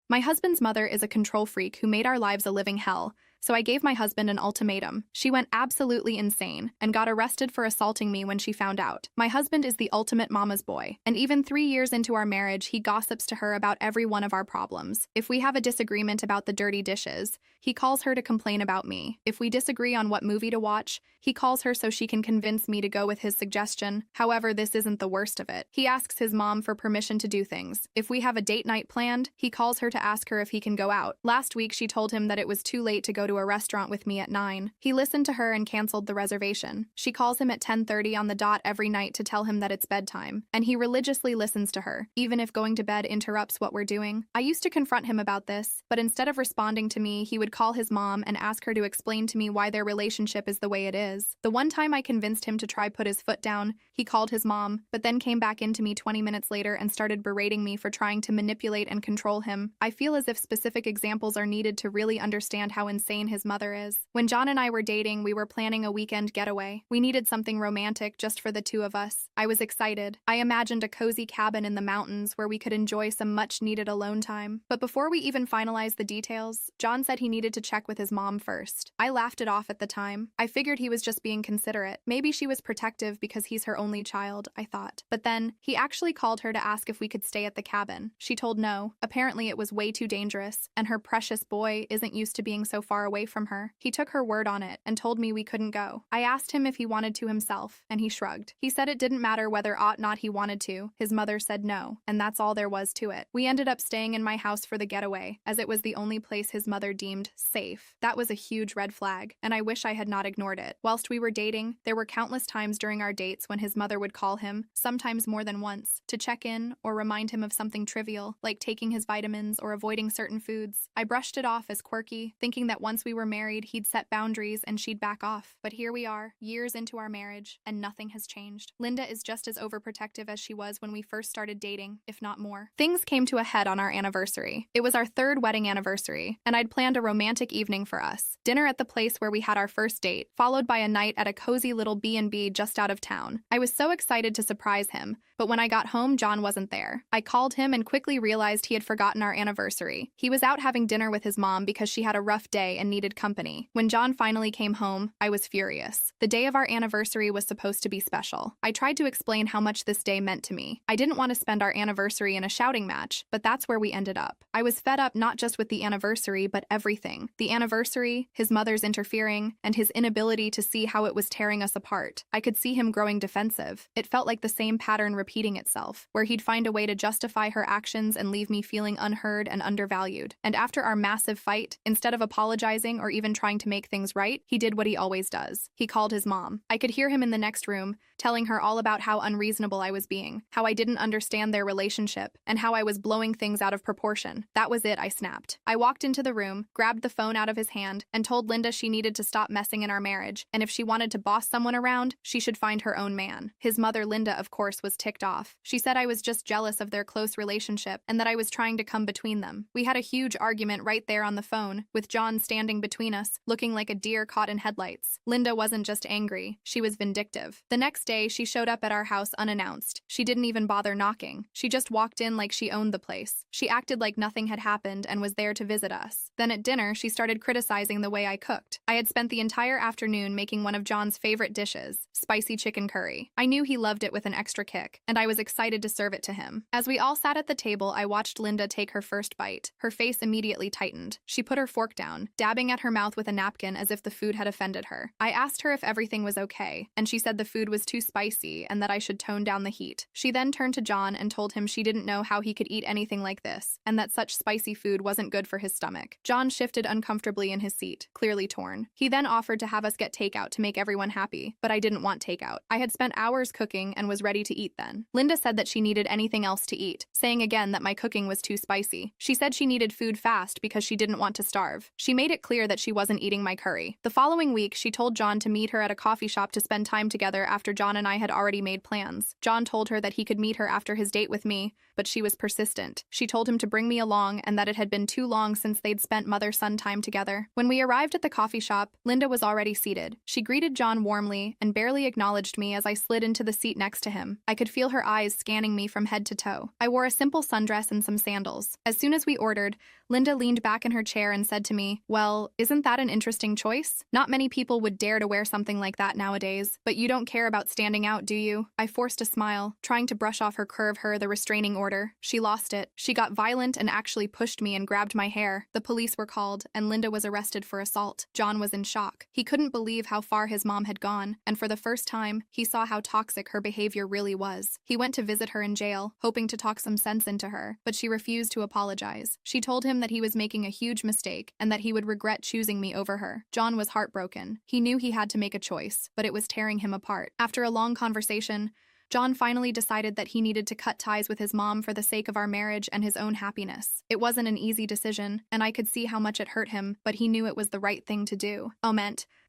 My husband's mother is a control freak who made our lives a living hell, so I gave my husband an ultimatum. She went absolutely insane and got arrested for assaulting me when she found out. My husband is the ultimate mama's boy, and even 3 years into our marriage, he gossips to her about every one of our problems. If we have a disagreement about the dirty dishes, he calls her to complain about me. If we disagree on what movie to watch, he calls her so she can convince me to go with his suggestion. However, this isn't the worst of it. He asks his mom for permission to do things. If we have a date night planned, he calls her to ask her if he can go out. Last week, she told him that it was too late to go to a restaurant with me at 9. He listened to her and canceled the reservation. She calls him at 10:30 on the dot every night to tell him that it's bedtime, and he religiously listens to her, even if going to bed interrupts what we're doing. I used to confront him about this, but instead of responding to me, he would call his mom and ask her to explain to me why their relationship is the way it is. The one time I convinced him to try put his foot down, he called his mom, but then came back into me 20 minutes later and started berating me for trying to manipulate and control him. I feel as if specific examples are needed to really understand how insane his mother is. When John and I were dating, we were planning a weekend getaway. We needed something romantic just for the two of us. I was excited. I imagined a cozy cabin in the mountains where we could enjoy some much-needed alone time. But before we even finalized the details, John said he needed to check with his mom first. I laughed it off at the time. I figured he was just being considerate. Maybe she was protective because he's her only child, I thought. But then, he actually called her to ask if we could stay at the cabin. She told no. Apparently it was way too dangerous, and her precious boy isn't used to being so far away from her. He took her word on it and told me we couldn't go. I asked him if he wanted to himself, and he shrugged. He said it didn't matter whether or not he wanted to. His mother said no, and that's all there was to it. We ended up staying in my house for the getaway, as it was the only place his mother deemed safe. That was a huge red flag, and I wish I had not ignored it. Whilst we were dating, there were countless times during our dates when his mother would call him, sometimes more than once, to check in or remind him of something trivial, like taking his vitamins or avoiding certain foods. I brushed it off as quirky, thinking that once we were married, he'd set boundaries and she'd back off. But here we are, years into our marriage, and nothing has changed. Linda is just as overprotective as she was when we first started dating, if not more. Things came to a head on our anniversary. It was our third wedding anniversary, and I'd planned a romantic evening for us. Dinner at the place where we had our first date, followed by a night at a cozy little B&B just out of town. I was so excited to surprise him, but when I got home, John wasn't there. I called him and quickly realized he had forgotten our anniversary. He was out having dinner with his mom because she had a rough day and needed company. When John finally came home, I was furious. The day of our anniversary was supposed to be special. I tried to explain how much this day meant to me. I didn't want to spend our anniversary in a shouting match, but that's where we ended up. I was fed up not just with the anniversary, but everything. The anniversary, his mother's interfering, and his inability to see how it was tearing us apart. I could see him growing defensive. It felt like the same pattern repeating itself, where he'd find a way to justify her actions and leave me feeling unheard and undervalued. And after our massive fight, instead of apologizing or even trying to make things right, he did what he always does. He called his mom. I could hear him in the next room, telling her all about how unreasonable I was being, how I didn't understand their relationship, and how I was blowing things out of proportion. That was it, I snapped. I walked into the room, grabbed the phone out of his hand, and told Linda she needed to stop messing in our marriage, and if she wanted to boss someone around, she should find her own man. His mother, Linda, of course, was ticked off. She said I was just jealous of their close relationship and that I was trying to come between them. We had a huge argument right there on the phone, with John standing between us, looking like a deer caught in headlights. Linda wasn't just angry, she was vindictive. The next day, she showed up at our house unannounced. She didn't even bother knocking. She just walked in like she owned the place. She acted like nothing had happened and was there to visit us. Then at dinner, she started criticizing the way I cooked. I had spent the entire afternoon making one of John's favorite dishes, spicy chicken curry. I knew he loved it with an extra kick, and I was excited to serve it to him. As we all sat at the table, I watched Linda take her first bite. Her face immediately tightened. She put her fork down, dabbing at her mouth with a napkin as if the food had offended her. I asked her if everything was okay, and she said the food was too spicy and that I should tone down the heat. She then turned to John and told him she didn't know how he could eat anything like this, and that such spicy food wasn't good for his stomach. John shifted uncomfortably in his seat, clearly torn. He then offered to have us get takeout to make everyone happy, but I didn't want takeout. I had spent hours cooking and was ready to eat then. Linda said that she needed anything else to eat, saying again that my cooking was too spicy. She said she needed food fast because she didn't want to starve. She made it clear that she wasn't eating my curry. The following week, she told John to meet her at a coffee shop to spend time together after John and I had already made plans. John told her that he could meet her after his date with me, but she was persistent. She told him to bring me along and that it had been too long since they'd spent mother-son time together. When we arrived at the coffee shop, Linda was already seated. She greeted John warmly and barely acknowledged me as I slid into the seat next to him. I could feel her eyes scanning me from head to toe. I wore a simple sundress and some sandals. As soon as we ordered, Linda leaned back in her chair and said to me, "Well, isn't that an interesting choice? Not many people would dare to wear something like that nowadays, but you don't care about standing out, do you?" I forced a smile, trying to brush off her curve, the restraining order. She lost it. She got violent and actually pushed me and grabbed my hair. The police were called, and Linda was arrested for assault. John was in shock. He couldn't believe how far his mom had gone, and for the first time, he saw how toxic her behavior really was. He went to visit her in jail, hoping to talk some sense into her, but she refused to apologize. She told him that he was making a huge mistake and that he would regret choosing me over her. John was heartbroken. He knew he had to make a choice, but it was tearing him apart. After a long conversation, John finally decided that he needed to cut ties with his mom for the sake of our marriage and his own happiness. It wasn't an easy decision, and I could see how much it hurt him, but he knew it was the right thing to do.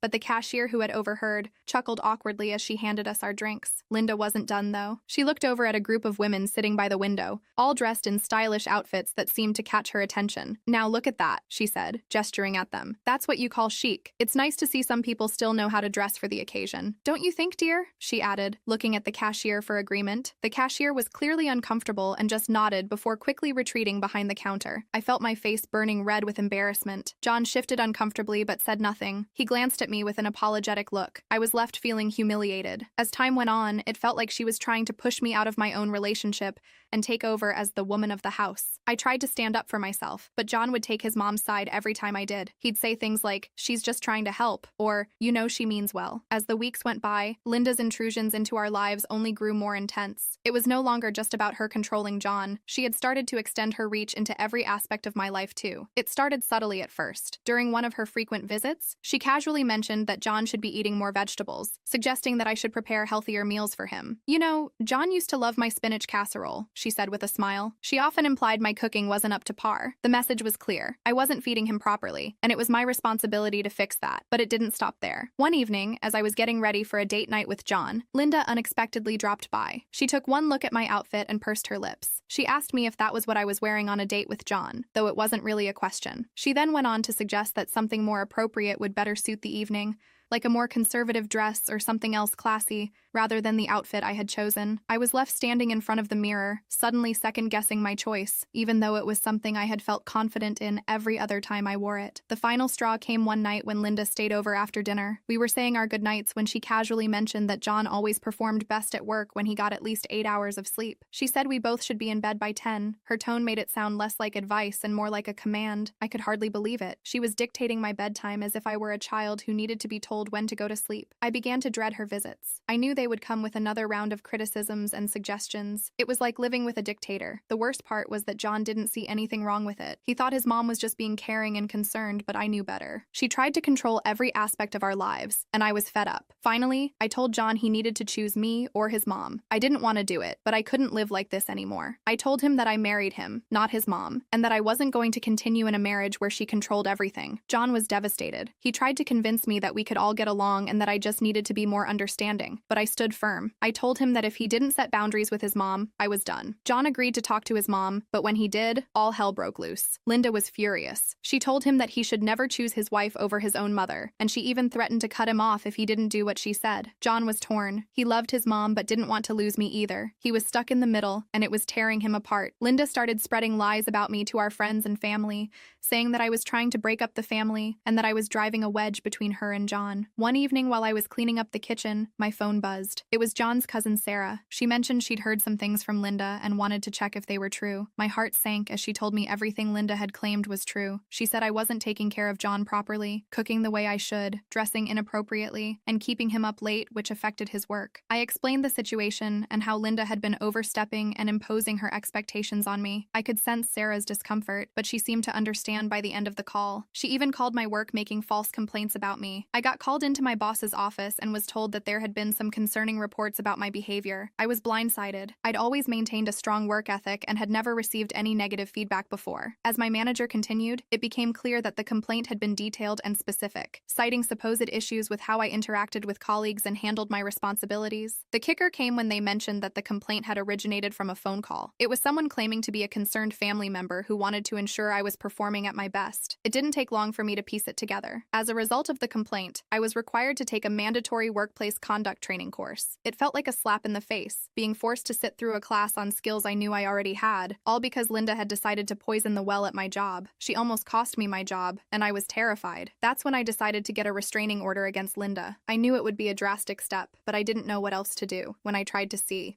But the cashier who had overheard chuckled awkwardly as she handed us our drinks. Linda wasn't done, though. She looked over at a group of women sitting by the window, all dressed in stylish outfits that seemed to catch her attention. "Now look at that," she said, gesturing at them. "That's what you call chic. It's nice to see some people still know how to dress for the occasion. Don't you think, dear?" she added, looking at the cashier for agreement. The cashier was clearly uncomfortable and just nodded before quickly retreating behind the counter. I felt my face burning red with embarrassment. John shifted uncomfortably but said nothing. He glanced at me with an apologetic look. I was left feeling humiliated. As time went on, it felt like she was trying to push me out of my own relationship and take over as the woman of the house. I tried to stand up for myself, but John would take his mom's side every time I did. He'd say things like, "She's just trying to help," or, "You know she means well." As the weeks went by, Linda's intrusions into our lives only grew more intense. It was no longer just about her controlling John. She had started to extend her reach into every aspect of my life too. It started subtly at first. During one of her frequent visits, she casually mentioned that John should be eating more vegetables, suggesting that I should prepare healthier meals for him. "You know, John used to love my spinach casserole," she said with a smile. She often implied my cooking wasn't up to par. The message was clear. I wasn't feeding him properly, and it was my responsibility to fix that. But it didn't stop there. One evening, as I was getting ready for a date night with John, Linda unexpectedly dropped by. She took one look at my outfit and pursed her lips. She asked me if that was what I was wearing on a date with John, though it wasn't really a question. She then went on to suggest that something more appropriate would better suit the evening, like a more conservative dress or something else classy, rather than the outfit I had chosen. I was left standing in front of the mirror, suddenly second-guessing my choice, even though it was something I had felt confident in every other time I wore it. The final straw came one night when Linda stayed over after dinner. We were saying our goodnights when she casually mentioned that John always performed best at work when he got at least 8 hours of sleep. She said we both should be in bed by 10. Her tone made it sound less like advice and more like a command. I could hardly believe it. She was dictating my bedtime as if I were a child who needed to be told when to go to sleep. I began to dread her visits. I knew they would come with another round of criticisms and suggestions. It was like living with a dictator. The worst part was that John didn't see anything wrong with it. He thought his mom was just being caring and concerned, but I knew better. She tried to control every aspect of our lives, and I was fed up. Finally, I told John he needed to choose me or his mom. I didn't want to do it, but I couldn't live like this anymore. I told him that I married him, not his mom, and that I wasn't going to continue in a marriage where she controlled everything. John was devastated. He tried to convince me that we could all get along and that I just needed to be more understanding, but I stood firm. I told him that if he didn't set boundaries with his mom, I was done. John agreed to talk to his mom, but when he did, all hell broke loose. Linda was furious. She told him that he should never choose his wife over his own mother, and she even threatened to cut him off if he didn't do what she said. John was torn. He loved his mom but didn't want to lose me either. He was stuck in the middle, and it was tearing him apart. Linda started spreading lies about me to our friends and family, saying that I was trying to break up the family and that I was driving a wedge between her and John. One evening while I was cleaning up the kitchen, my phone buzzed. It was John's cousin Sarah. She mentioned she'd heard some things from Linda and wanted to check if they were true. My heart sank as she told me everything Linda had claimed was true. She said I wasn't taking care of John properly, cooking the way I should, dressing inappropriately, and keeping him up late, which affected his work. I explained the situation and how Linda had been overstepping and imposing her expectations on me. I could sense Sarah's discomfort, but she seemed to understand by the end of the call. She even called my work making false complaints about me. I got called into my boss's office and was told that there had been some concerning reports about my behavior. I was blindsided. I'd always maintained a strong work ethic and had never received any negative feedback before. As my manager continued, it became clear that the complaint had been detailed and specific, citing supposed issues with how I interacted with colleagues and handled my responsibilities. The kicker came when they mentioned that the complaint had originated from a phone call. It was someone claiming to be a concerned family member who wanted to ensure I was performing at my best. It didn't take long for me to piece it together. As a result of the complaint, I was required to take a mandatory workplace conduct training course. It felt like a slap in the face, being forced to sit through a class on skills I knew I already had, all because Linda had decided to poison the well at my job. She almost cost me my job, and I was terrified. That's when I decided to get a restraining order against Linda. I knew it would be a drastic step, but I didn't know what else to do. When I tried to see